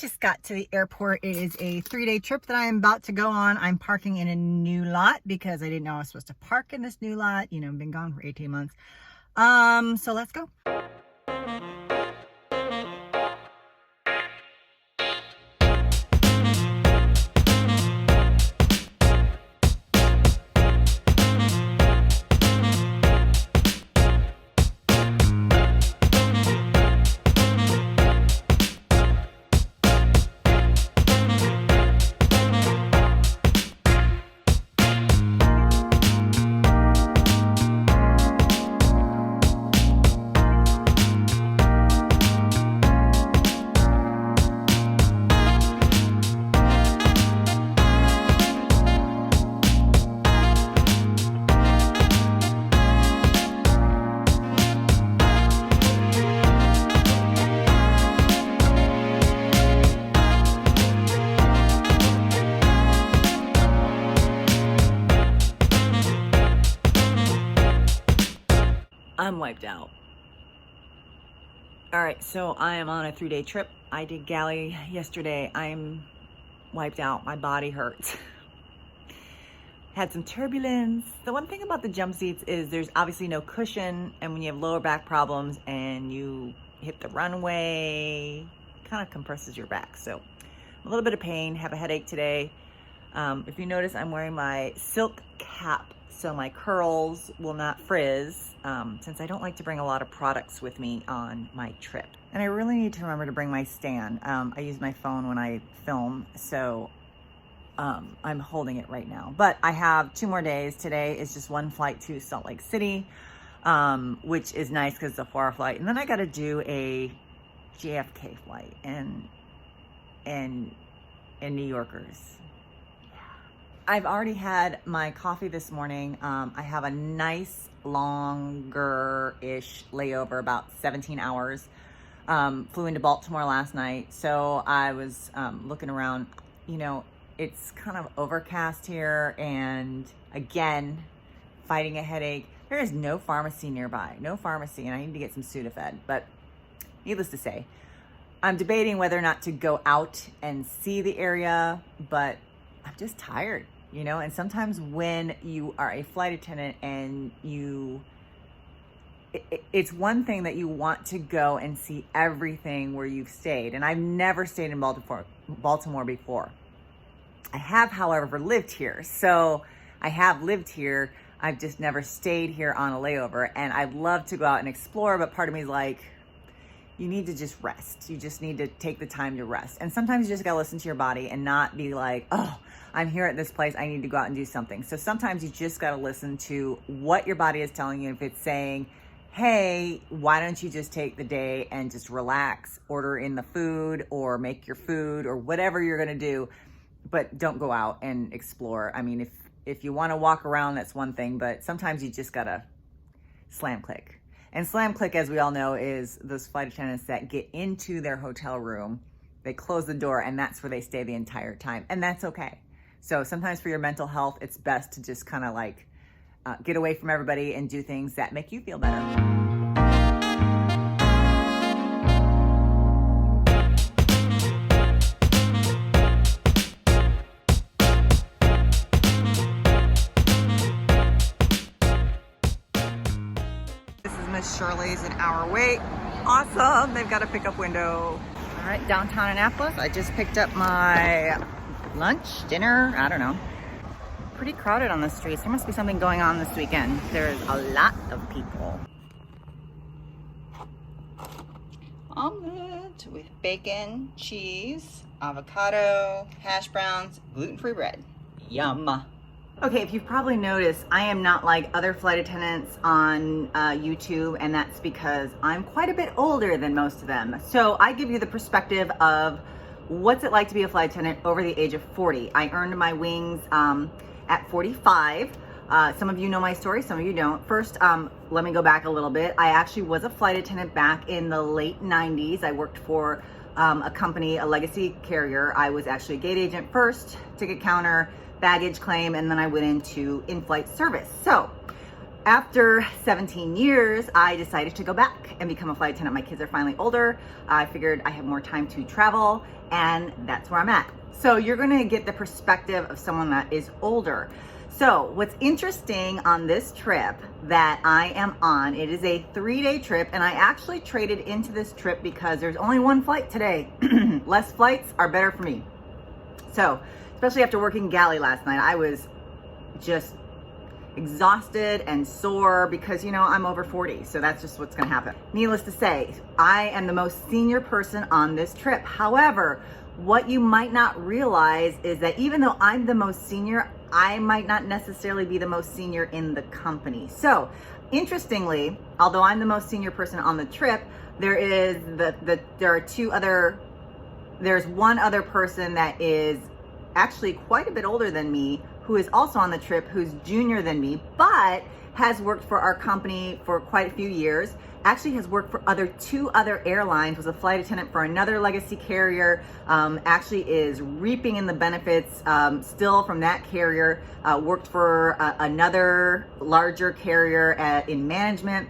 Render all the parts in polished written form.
Just got to the airport. It is a 3-day trip that I am about to go on. I'm parking in a new lot because I didn't know I was supposed to park in this new lot. You know, I've been gone for 18 months. So let's go. I'm wiped out. All right, so I am on a 3-day trip. I did galley yesterday. I'm wiped out. My body hurts. Had some turbulence. The one thing about the jump seats is there's obviously no cushion, and when you have lower back problems and you hit the runway, it kind of compresses your back. So a little bit of pain, have a headache today. If you notice, I'm wearing my silk cap so my curls will not frizz, since I don't like to bring a lot of products with me on my trip. And I really need to remember to bring my stand. I use my phone when I film, so I'm holding it right now. But I have 2 more days. Today is just one flight to Salt Lake City, which is nice because it's a 4-hour flight. And then I got to do a JFK flight and New Yorkers. I've already had my coffee this morning. I have a nice longer-ish layover, about 17 hours. Flew into Baltimore last night, so I was looking around. You know, it's kind of overcast here, and again, fighting a headache. There is no pharmacy nearby, no pharmacy, and I need to get some Sudafed. But needless to say, I'm debating whether or not to go out and see the area, but I'm just tired, you know. And sometimes when you are a flight attendant and it's one thing that you want to go and see everything where you've stayed. And I've never stayed in Baltimore before. I have, however, lived here. So I have lived here. I've just never stayed here on a layover. And I'd love to go out and explore, but part of me is like, you need to just rest. You just need to take the time to rest. And sometimes you just gotta listen to your body and not be like, oh, I'm here at this place, I need to go out and do something. So sometimes you just gotta listen to what your body is telling you. If it's saying, hey, why don't you just take the day and just relax, order in the food or make your food or whatever you're gonna do, but don't go out and explore. I mean, if you wanna walk around, that's one thing, but sometimes you just gotta slam click. And slam click, as we all know, is those flight attendants that get into their hotel room, they close the door, and that's where they stay the entire time. And that's okay. So sometimes for your mental health, it's best to just kind of like get away from everybody and do things that make you feel better. Shirley's an hour wait. Awesome. They've got a pickup window. All right, downtown Annapolis. I just picked up my lunch, dinner, I don't know. Pretty crowded on the streets. There must be something going on this weekend. There's a lot of people. Omelet with bacon, cheese, avocado, hash browns, gluten-free bread. Yum. Okay, if you've probably noticed, I am not like other flight attendants on YouTube, and that's because I'm quite a bit older than most of them. So I give you the perspective of what's it like to be a flight attendant over the age of 40. I earned my wings at 45. Some of you know my story, some of you don't. First, let me go back a little bit. I actually was a flight attendant back in the late 90s. I worked for a company, a legacy carrier. I was actually a gate agent first, ticket counter, baggage claim, and then I went into in-flight service. So After 17 years, I decided to go back and become a flight attendant. My kids are finally older. I figured I have more time to travel, and that's where I'm at. So you're gonna get the perspective of someone that is older. So what's interesting on this trip that I am on, it is a 3-day trip, and I actually traded into this trip because there's only one flight today. Less flights are better for me. So, especially after working galley last night, I was just exhausted and sore because, you know, I'm over 40, so that's just what's gonna happen. Needless to say, I am the most senior person on this trip. However, what you might not realize is that even though I'm the most senior, I might not necessarily be the most senior in the company. So, interestingly, although I'm the most senior person on the trip, there's one other person that is actually quite a bit older than me, who is also on the trip, who's junior than me, but has worked for our company for quite a few years, actually has worked for two other airlines, was a flight attendant for another legacy carrier, actually is reaping in the benefits still from that carrier, worked for another larger carrier in management.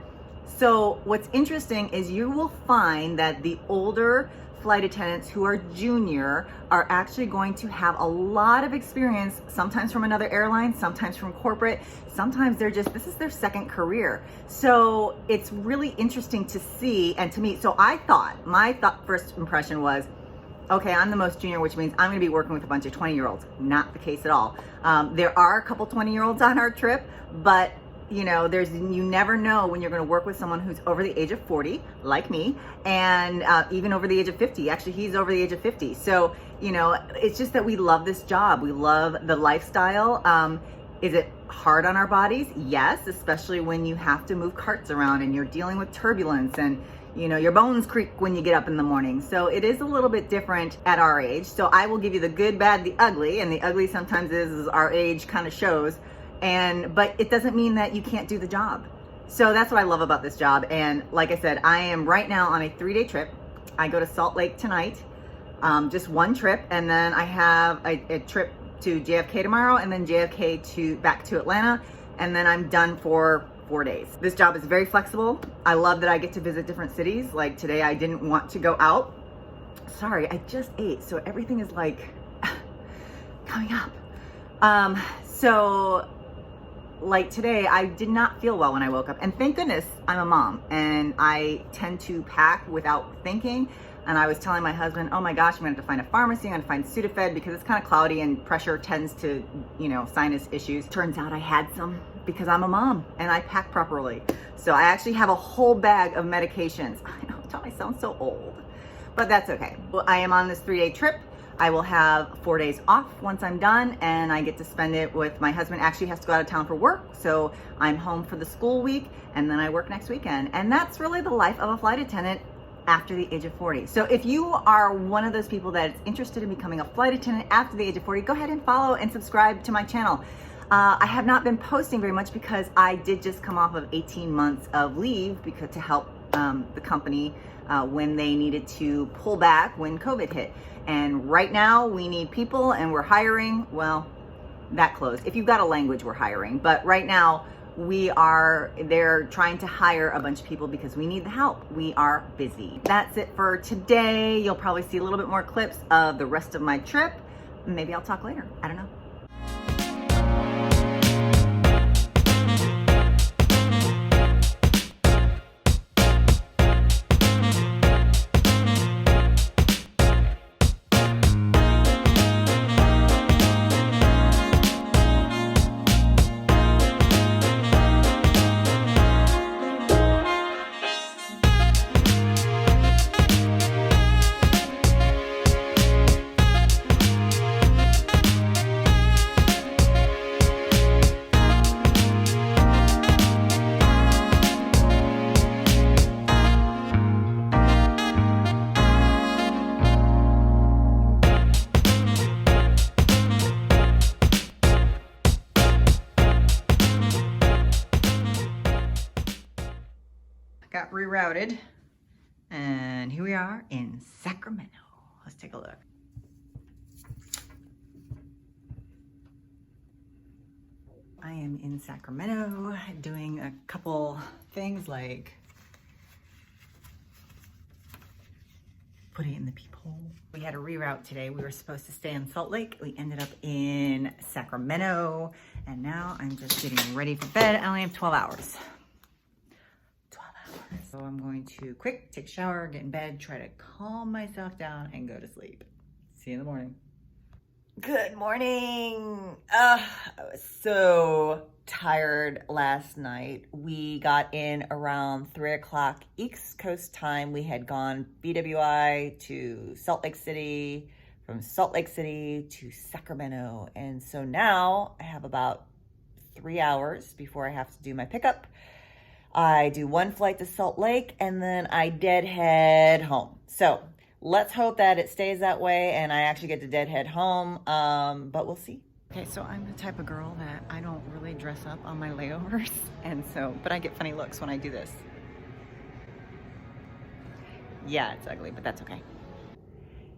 So what's interesting is you will find that the older flight attendants who are junior are actually going to have a lot of experience, sometimes from another airline, sometimes from corporate, sometimes this is their second career. So it's really interesting to see and to meet. So my first impression was, okay, I'm the most junior, which means I'm gonna be working with a bunch of 20-year-olds. Not the case at all. There are a couple 20-year-olds on our trip, but you know, you never know when you're going to work with someone who's over the age of 40, like me, and even over the age of 50. Actually, he's over the age of 50. So, you know, it's just that we love this job. We love the lifestyle. Is it hard on our bodies? Yes, especially when you have to move carts around and you're dealing with turbulence and, you know, your bones creak when you get up in the morning. So it is a little bit different at our age. So I will give you the good, bad, the ugly. And the ugly sometimes is our age kind of shows. But it doesn't mean that you can't do the job. So that's what I love about this job. And like I said, I am right now on a 3-day trip. I go to Salt Lake tonight, just one trip. And then I have a trip to JFK tomorrow and then JFK back to Atlanta. And then I'm done for 4 days. This job is very flexible. I love that I get to visit different cities. Like today, I didn't want to go out. Sorry, I just ate. So everything is like coming up. Like today, I did not feel well when I woke up. And thank goodness I'm a mom and I tend to pack without thinking. And I was telling my husband, oh my gosh, I'm gonna have to find a pharmacy, I'm gonna find Sudafed because it's kind of cloudy and pressure tends to, you know, sinus issues. Turns out I had some because I'm a mom and I pack properly. So I actually have a whole bag of medications. I know, I sound so old, but that's okay. Well, I am on this 3-day trip. I will have 4 days off once I'm done, and I get to spend it with my husband. Actually has to go out of town for work, so I'm home for the school week, and then I work next weekend. And that's really the life of a flight attendant after the age of 40. So if you are one of those people that is interested in becoming a flight attendant after the age of 40, go ahead and follow and subscribe to my channel. I have not been posting very much because I did just come off of 18 months of leave to help the company when they needed to pull back when COVID hit. And right now we need people and we're hiring. Well, that closed. If you've got a language, we're hiring. But right now they're trying to hire a bunch of people because we need the help. We are busy. That's it for today. You'll probably see a little bit more clips of the rest of my trip. Maybe I'll talk later. I don't know. Got rerouted, and here we are in Sacramento. Let's take a look. I am in Sacramento doing a couple things like putting it in the peephole. We had a reroute today. We were supposed to stay in Salt Lake. We ended up in Sacramento, and now I'm just getting ready for bed. I only have 12 hours. 12 hours. So I'm going to quick take a shower, get in bed, try to calm myself down and go to sleep. See you in the morning. Good morning. I was so tired last night. We got in around 3 o'clock East Coast time. We had gone BWI to Salt Lake City, from Salt Lake City to Sacramento. And so now I have about 3 hours before I have to do my pickup. I do one flight to Salt Lake and then I deadhead home. So let's hope that it stays that way and I actually get to deadhead home, but we'll see. Okay, so I'm the type of girl that I don't really dress up on my layovers, and so, but I get funny looks when I do this. Yeah, it's ugly, but that's okay.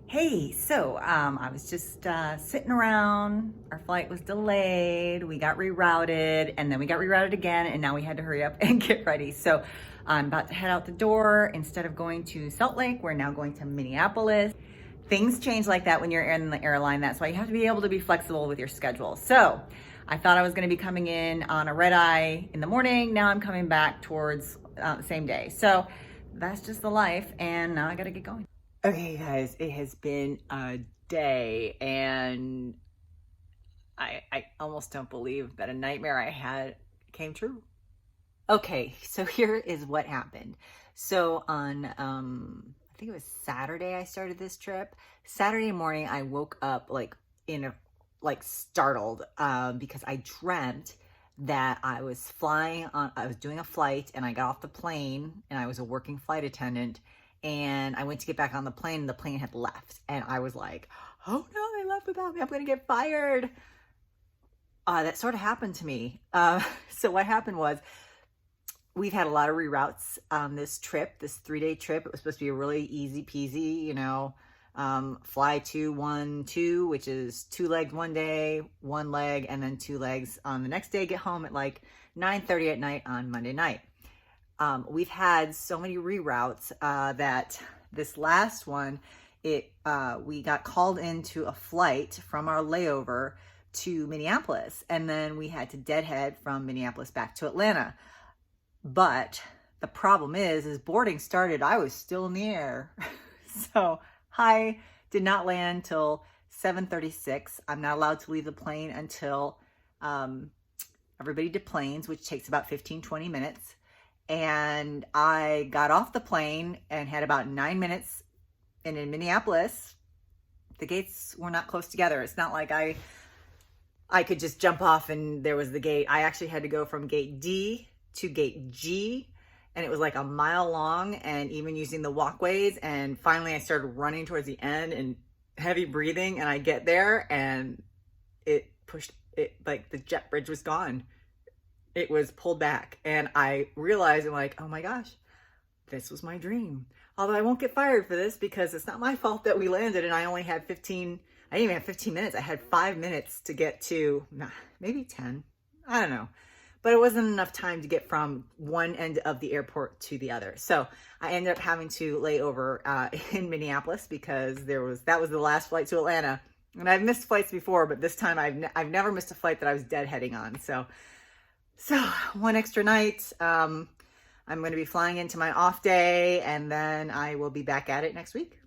Hey, so I was just sitting around. Our flight was delayed. We got rerouted, and then we got rerouted again, and now we had to hurry up and get ready. So I'm about to head out the door. Instead of going to Salt Lake, we're now going to Minneapolis. Things change like that when you're in the airline. That's why you have to be able to be flexible with your schedule. So I thought I was going to be coming in on a red eye in the morning. Now I'm coming back towards the same day. So that's just the life, and now I got to get going. Okay, guys, it has been a day, and I almost don't believe that a nightmare I had came true. Okay, so here is what happened. So on, I think it was Saturday I started this trip. Saturday morning, I woke up startled because I dreamt that I was I was doing a flight and I got off the plane and I was a working flight attendant. And I went to get back on the plane and the plane had left. And I was like, oh no, they left without me. I'm going to get fired. That sort of happened to me. So what happened was we've had a lot of reroutes on this trip, this 3-day trip. It was supposed to be a really easy peasy, fly 2-1-2, which is 2 legs one day, 1 leg, and then 2 legs on the next day. Get home at like 9:30 at night on Monday night. We've had so many reroutes that this last one, we got called into a flight from our layover to Minneapolis, and then we had to deadhead from Minneapolis back to Atlanta. But the problem is boarding started, I was still in the air. So I did not land till 7:36. I'm not allowed to leave the plane until everybody deplanes, which takes about 15-20 minutes. And I got off the plane and had about 9 minutes. And in Minneapolis, the gates were not close together. It's not like I could just jump off and there was the gate. I actually had to go from gate D to gate G, and it was like a mile long, and even using the walkways. And finally I started running towards the end and heavy breathing, and I get there and it pushed it, like the jet bridge was gone. It was pulled back, and I realized, I'm like, oh my gosh, this was my dream. Although I won't get fired for this because it's not my fault that we landed and I only had I didn't even have 15 minutes. I had 5 minutes to get to, maybe 10, I don't know. But it wasn't enough time to get from one end of the airport to the other. So I ended up having to lay over in Minneapolis because that was the last flight to Atlanta. And I've missed flights before, but this time I've never missed a flight that I was deadheading on. So one extra night. I'm going to be flying into my off day, and then I will be back at it next week.